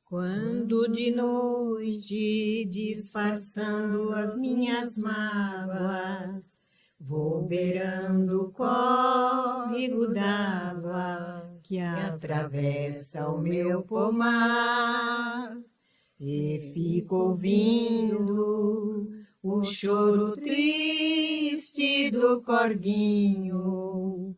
Quando de noite, disfarçando as minhas mágoas, vou beirando o córrego d'água que atravessa o meu pomar, e fico ouvindo o choro triste do corguinho.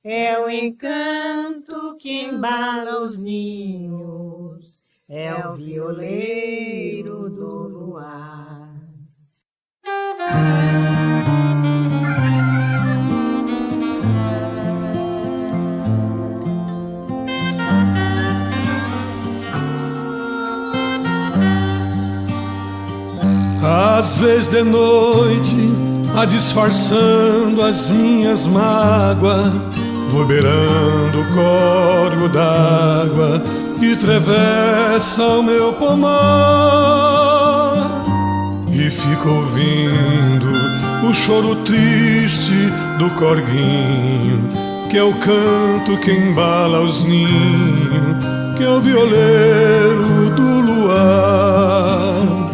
É o encanto que embala os ninhos, é o violeiro do luar. Às vezes de noite, disfarçando as minhas mágoas, vou beirando o córrego d'água que atravessa o meu pomar, e fico ouvindo o choro triste do corguinho, que é o canto que embala os ninhos, que é o violeiro do luar.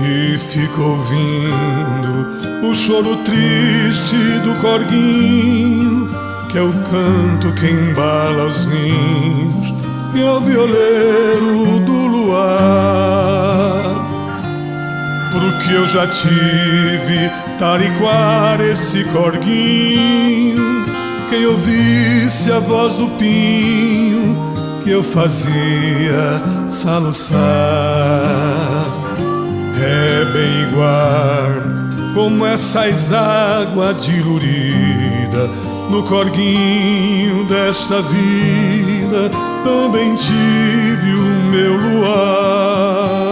E fico ouvindo o choro triste do corguinho, que é o canto que embala os ninhos, que é o violeiro do luar. Porque eu já tive tariquar esse corguinho, quem ouvisse a voz do pinho que eu fazia soluçar. É bem igual como essas águas dilurida no corguinho desta vida, também tive o meu luar.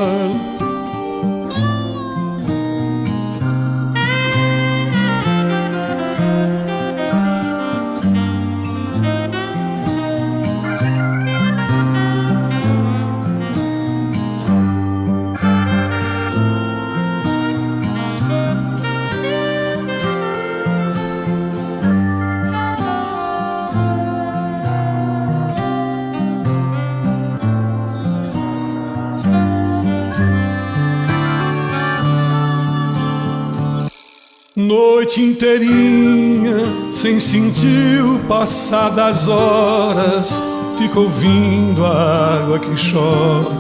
Noite inteirinha, sem sentir o passar das horas, fico ouvindo a água que chora,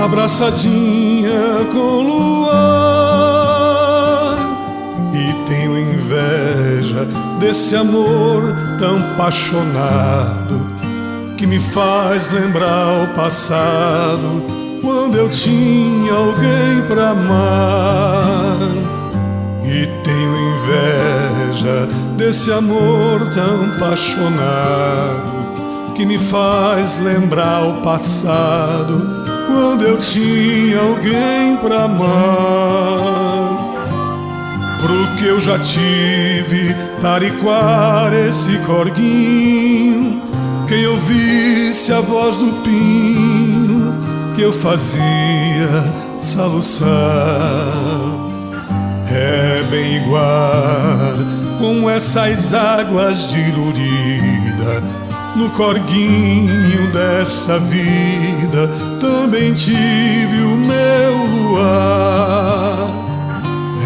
abraçadinha com o luar. E tenho inveja desse amor tão apaixonado, que me faz lembrar o passado, quando eu tinha alguém pra amar. E tenho inveja desse amor tão apaixonado, que me faz lembrar o passado, quando eu tinha alguém pra amar. Porque eu já tive tariquar esse corguinho, quem ouvisse a voz do pinho que eu fazia soluçar. É bem igual como essas águas dilurida no corguinho desta vida, também tive o meu luar.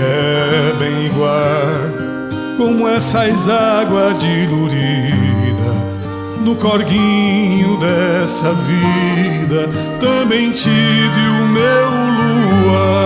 É bem igual como essas águas dilurida no corguinho dessa vida, também tive o meu luar.